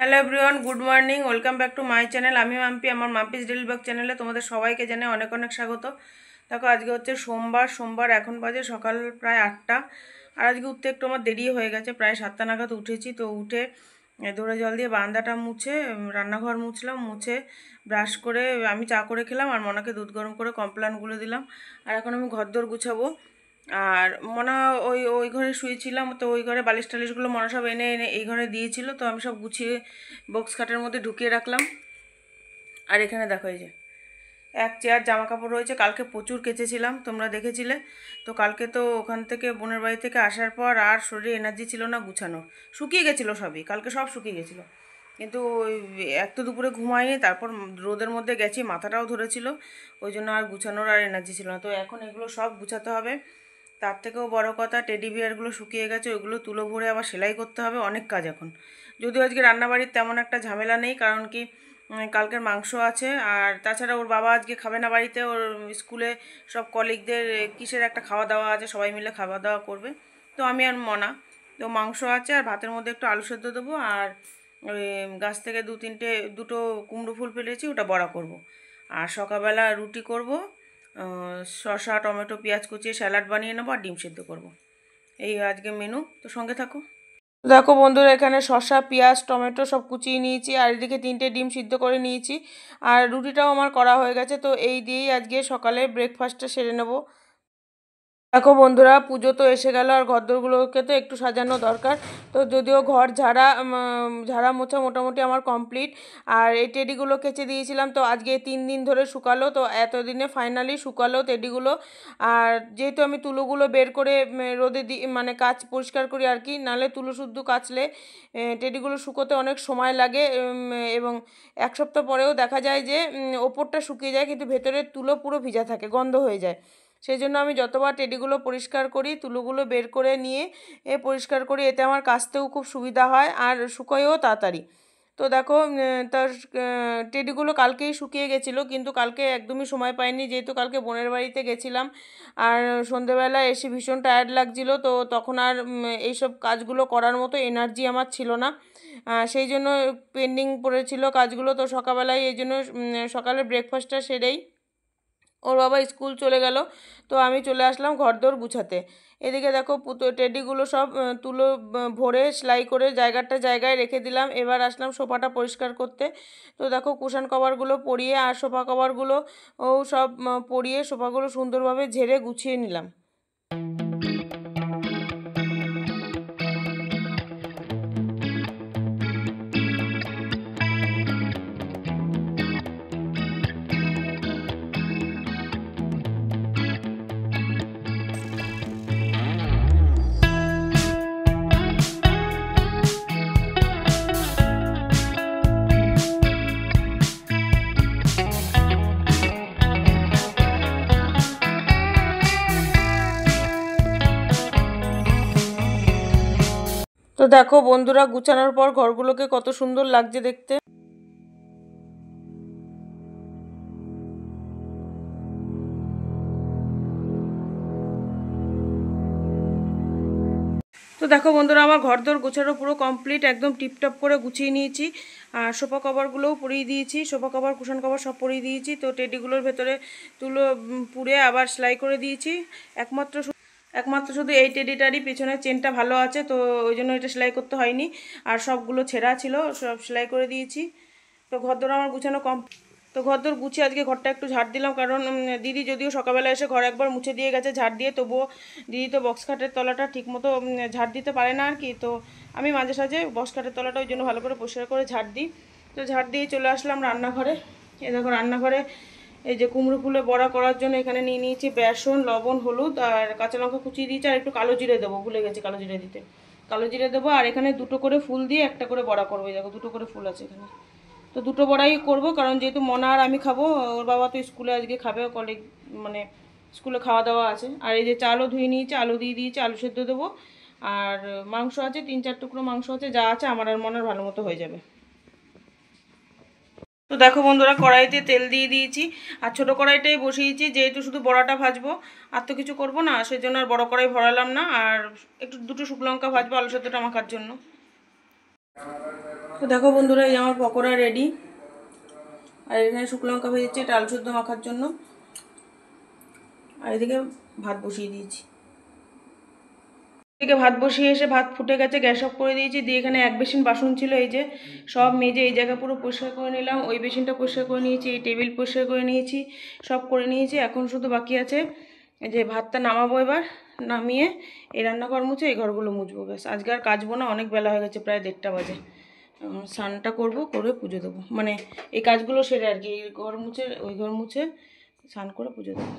Hello everyone, good morning, welcome back to my channel. আমি মাম্পি, আমার Mampi's daily blog চ্যানেলে তোমাদের সবাইকে জানাই অনেক অনেক স্বাগত। দেখো আজকে হচ্ছে সোমবার এখন বাজে সকাল প্রায় 8টা। আর আজকে উঠতে একটু আমার দেরি হয়ে গেছে, প্রায় 7টা নাগাদ উঠেছি। তো উঠে দৌড়ে জল দিয়ে বারান্দাটা মুছে রান্নাঘর মুছলাম, মুছে ব্রাশ করে আমি চা করে খেলাম আর মনাকে দুধ গরম করে কমপ্লান গুলে দিলাম। আর এখন আমি ঘরদোর গুছাবো। আর মনা ওই ওই ঘরে শুয়েছিলাম, তো ওই ঘরে বালিশ টালিশগুলো মনা সব এনে এনে এই ঘরে দিয়েছিল, তো আমি সব গুছিয়ে বক্স খাটের মধ্যে ঢুকিয়ে রাখলাম। আর এখানে দেখো এই যে এক চেয়ার জামা কাপড় রয়েছে, কালকে প্রচুর কেচেছিলাম, তোমরা দেখেছিলে। তো কালকে তো ওখান থেকে বোনের বাড়ি থেকে আসার পর আর শরীরে এনার্জি ছিল না গুছানোর, শুকিয়ে গেছিলো সবই, কালকে সব শুকিয়ে গেছিলো। কিন্তু ওই এক তো দুপুরে ঘুমাইনি, তারপর রোদের মধ্যে গেছি, মাথাটাও ধরেছিল, ওই জন্য আর গুছানোর আর এনার্জি ছিল না। তো এখন এগুলো সব গুছাতে হবে। তার থেকেও বড় কথা, টেডি বিয়ারগুলো শুকিয়ে গেছে, ওইগুলো তুলো ভরে আবার সেলাই করতে হবে, অনেক কাজ এখন। যদিও আজকে রান্নাবাড়ির তেমন একটা ঝামেলা নেই, কারণ কি কালকের মাংস আছে। আর তাছাড়া ওর বাবা আজকে খাবে না বাড়িতে, ওর স্কুলে সব কলিগদের কিসের একটা খাওয়া দাওয়া আছে, সবাই মিলে খাওয়া দাওয়া করবে। তো আমি আর মনা, তো মাংস আছে আর ভাতের মধ্যে একটু আলু সেদ্ধ দেবো। আর ওই গাছ থেকে দুটো কুমড়ো ফুল পেলেছি, ওটা বড়া করব। আর সকালবেলা রুটি করব, শসা টমেটো পেঁয়াজ কুচিয়ে স্যালাড বানিয়ে নেবো আর ডিম সেদ্ধ করব। এই আজকে মেনু, তো সঙ্গে থাকো। দেখো বন্ধুরা, এখানে শসা পেঁয়াজ টমেটো সব কুচিয়ে নিয়েছি, আর এদিকে 3টে ডিম সিদ্ধ করে নিয়েছি। আর রুটিটাও আমার করা হয়ে গেছে, তো এই দিয়েই আজকে সকালে ব্রেকফাস্টটা সেরে নেবো। দেখো বন্ধুরা, পুজো তো এসে গেল আর ঘরদোরগুলোকে তো একটু সাজানো দরকার। তো যদিও ঘর ঝাড়া মোছা মোটামুটি আমার কমপ্লিট। আর এই টেডিগুলো কেচে দিয়েছিলাম, তো আজকে 3 দিন ধরে শুকালো, তো এতদিনে ফাইনালি শুকালো টেডিগুলো। আর যেহেতু আমি তুলোগুলো বের করে রোদে দিই, মানে পরিষ্কার করি আর কি, নাহলে তুলো শুদ্ধ কাচলে টেডিগুলো শুকোতে অনেক সময় লাগে। এবং 1 সপ্তাহ পরেও দেখা যায় যে ওপরটা শুকিয়ে যায়, কিন্তু ভেতরের তুলো পুরো ভিজা থাকে, গন্ধ হয়ে যায়। সেই জন্য আমি যতবার টেডিগুলো পরিষ্কার করি, তুলোগুলো বের করে নিয়ে পরিষ্কার করি, এতে আমার কাচতেও খুব সুবিধা হয় আর শুকোয়ও তাড়াতাড়ি। তো দেখো তার টেডিগুলো কালকেই শুকিয়ে গেছিলো, কিন্তু কালকে একদমই সময় পাইনি, যেহেতু কালকে বোনের বাড়িতে গেছিলাম। আর সন্ধেবেলা এসে ভীষণ টায়ার্ড লাগছিলো, তো তখন আর এইসব কাজগুলো করার মতো এনার্জি আমার ছিল না। সেই জন্য পেন্ডিং পড়েছিল কাজগুলো। তো সকালবেলায় এই জন্য সকালে ব্রেকফাস্টটা সেরেই ওর বাবা স্কুল চলে গেল, তো আমি চলে আসলাম ঘরদোর গুছাতে। এদিকে দেখো টেডিগুলো সব তুলো ভরে সেলাই করে জায়গায় রেখে দিলাম। এবার আসলাম সোফাটা পরিষ্কার করতে। তো দেখো কুশন কভারগুলো পরিয়ে আর সোফা কভারগুলো ও সব পরিয়ে সোফাগুলো সুন্দরভাবে ঝেড়ে গুছিয়ে নিলাম। তো দেখো বন্ধুরা, গুছানোর পর ঘরগুলোকে কত সুন্দর লাগছে দেখতে। তো দেখো বন্ধুরা, আমার ঘরদোর গোছানো পুরো কমপ্লিট, একদম টিপটপ করে গুছিয়ে নিয়েছি। আর সোফা কভারগুলোও পরিয়ে দিয়েছি, সোফা কভার কুশন কভার সব পরিয়ে দিয়েছি। তো টেডিগুলোর ভেতরে তুলো পুড়ে আবার সেলাই করে দিয়েছি। একমাত্র শুধু এই টেডিটারই পেছনের চেনটা ভালো আছে, তো ওই জন্য এটা সেলাই করতে হয়নি। আর সবগুলো ছেঁড়া ছিল, সব সেলাই করে দিয়েছি। তো ঘরদোর আমার গুছানো তো ঘরদোর গুছিয়ে আজকে ঘরটা একটু ঝাড় দিলাম, কারণ দিদি যদিও সকালবেলা এসে ঘর একবার মুছে দিয়ে গেছে ঝাড় দিয়ে, তবুও দিদি তো বক্স খাটের তলাটা ঠিকমতো ঝাড় দিতে পারে না আর কি। তো আমি মাঝে সাঝে বক্স খাটের তলাটা ওই জন্য ভালো করে পরিষ্কার করে ঝাড় দিই। তো ঝাড় দিয়ে চলে আসলাম রান্নাঘরে। এই দেখো রান্নাঘরে এই যে কুমড়ো ফুলে বড়া করার জন্য এখানে নিয়ে নিয়েছি বেসন, লবণ, হলুদ আর কাঁচা লঙ্কা কুচিয়ে দিয়েছি। আর একটু কালো জিরে দেবো, ভুলে গেছি কালো জিরে দিতে। কালো জিরে দেবো, আর এখানে 2টো করে ফুল দিয়ে একটা করে বড়া করবো। দেখো 2টো করে ফুল আছে এখানে। তো 2টো বড়াই করবো, কারণ যেহেতু মনা আর আমি খাবো, ওর বাবা তো স্কুলে আজকে খাবে, কলেজ মানে স্কুলে খাওয়া দাওয়া আছে। আর এই যে চালও ধুয়ে নিয়েছি, আলু দিয়ে দিয়েছি, আলু সেদ্ধ দেবো। আর মাংস আছে, 3-4 টুকরো মাংস আছে, যা আছে আমার আর মনার ভালো মতো হয়ে যাবে। তো দেখো বন্ধুরা, কড়াইতে তেল দিয়ে দিয়েছি, আর ছোটো কড়াইটাই বসিয়েছি, যেহেতু শুধু বড়াটা ভাজবো, আর তো কিছু করবো না, সেই জন্য আর বড় কড়াই ভরালাম না। আর একটু 2টো শুকনো লঙ্কা ভাজবো আলু সেদ্ধটা মাখার জন্য। তো দেখো বন্ধুরা, এই আমার পকোড়া রেডি। আর এখানে শুকনো লঙ্কা ভেজেছি এটা আলু শুদ্ধ মাখার জন্য। আর এদিকে ভাত বসিয়ে দিয়েছি। এদিকে ভাত বসিয়ে এসে ভাত ফুটে গেছে, গ্যাস অফ করে দিয়েছি। দিয়ে এখানে এক বেসিন বাসন ছিল, এই যে সব মেজে এই জায়গা পুরো পরিষ্কার করে নিলাম। ওই বেসিনটা পরিষ্কার করে নিয়েছি, এই টেবিল পরিষ্কার করে নিয়েছি, সব করে নিয়েছি। এখন শুধু বাকি আছে এই যে ভাতটা নামাবো। এবার নামিয়ে এই রান্নাঘর মুছে এই ঘরগুলো মুছবো, ব্যাস। আজকে আর কাচবো না, অনেক বেলা হয়ে গেছে, প্রায় 1:30 বাজে। স্নানটা করবো, করে পুজো দেবো, মানে এই কাজগুলো সেরে আর কি। এই ঘর মুছে ওই ঘর মুছে স্নান করে পুজো দেবো।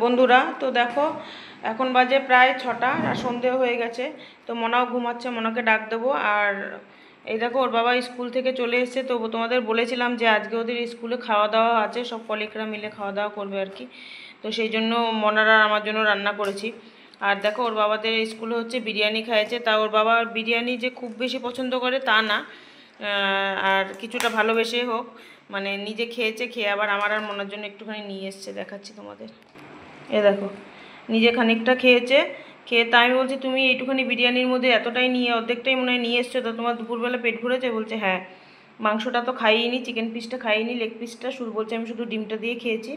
বন্ধুরা তো দেখো, এখন বাজে প্রায় 6টা আর সন্ধে হয়ে গেছে। তো মনাও ঘুমাচ্ছে, মনাকে ডাক দেবো। আর এই দেখো ওর বাবা স্কুল থেকে চলে এসেছে। তো তোমাদের বলেছিলাম যে আজকে ওদের স্কুলে খাওয়া দাওয়া আছে, সব কলিগরা মিলে খাওয়া দাওয়া করবে আর কি। তো সেই জন্য মনারা আমার জন্য রান্না করেছি। আর দেখো ওর বাবাদের স্কুলে হচ্ছে বিরিয়ানি খাইয়েছে। তা ওর বাবা বিরিয়ানি যে খুব বেশি পছন্দ করে তা না, আর কিছুটা ভালোবেসে হোক, মানে নিজে খেয়েছে, খেয়ে আবার আমার আর মনের জন্য একটুখানি নিয়ে এসছে, দেখাচ্ছি তোমাদের। এ দেখো, নিজে খানিকটা খেয়েছে, খেয়ে তা আমি বলছি তুমি এইটুখানি বিরিয়ানির মধ্যে এতটাই নিয়ে, অর্ধেকটাই মনে হয় নিয়ে এসছো, তো তোমার দুপুরবেলা পেট ভরেছে? বলছে হ্যাঁ। মাংসটা তো খাইনি, চিকেন পিসটা খাইনি, লেগ পিসটা শুধু বলছে আমি শুধু ডিমটা দিয়ে খেয়েছি।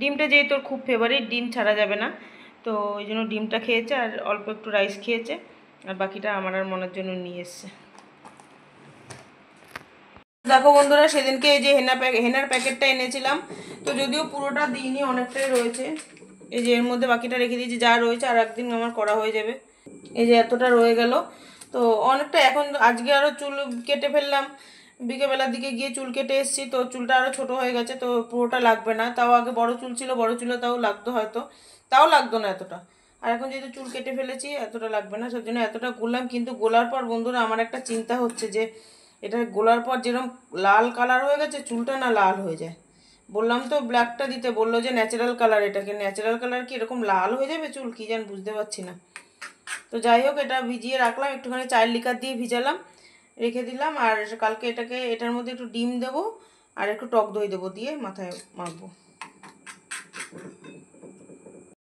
ডিমটা যেহেতু তোর খুব ফেভারিট, ডিম ছাড়া যাবে না, তো ওই জন্য ডিমটা খেয়েছে আর অল্প একটু রাইস খেয়েছে। আর বাকিটা আমার আর মনের জন্য নিয়ে এসছে। দেখো বন্ধুরা, সেদিনকে এই যে হেনার প্যাকেটটা এনেছিলাম, তো যদিও পুরোটা দিইনি, অনেকটাই রয়েছে। এই যে এর মধ্যে বাকিটা রেখে দিয়েছি, যা রয়েছে আর একদিন আমার করা হয়ে যাবে। এই যে এতটা রয়ে গেল, তো অনেকটা। এখন আজকে আরও চুল কেটে ফেললাম, বিকেলবেলার দিকে গিয়ে চুল কেটে এসেছি, তো চুলটা আরও ছোট হয়ে গেছে, তো পুরোটা লাগবে না। তাও আগে বড় চুল ছিল, বড় চুলে তাও লাগতো হয়তো, তাও লাগতো না এতটা। আর এখন যেহেতু চুল কেটে ফেলেছি, এতটা লাগবে না, সেই জন্য এতটা গোলাম। কিন্তু গোলার পর বন্ধুরা আমার একটা চিন্তা হচ্ছে যে এটা গোলার পর যেরকম লাল কালার হয়ে গেছে, চুলটা না লাল হয়ে যায়। বললাম তো ব্ল্যাকটা দিতে, বললো যে ন্যাচারাল কালার, এটাকে ন্যাচারাল কালার কি এরকম লাল হয়ে যাবে চুল, কি জান বুঝতে পারছি না। তো যাই হোক, এটা ভিজিয়ে রাখলাম, একটুখানি চায়ের লিকার দিয়ে ভিজালাম, রেখে দিলাম। আর কালকে এটার মধ্যে একটু ডিম দেবো আর একটু টক দই দেবো, দিয়ে মাথায় মাখবো।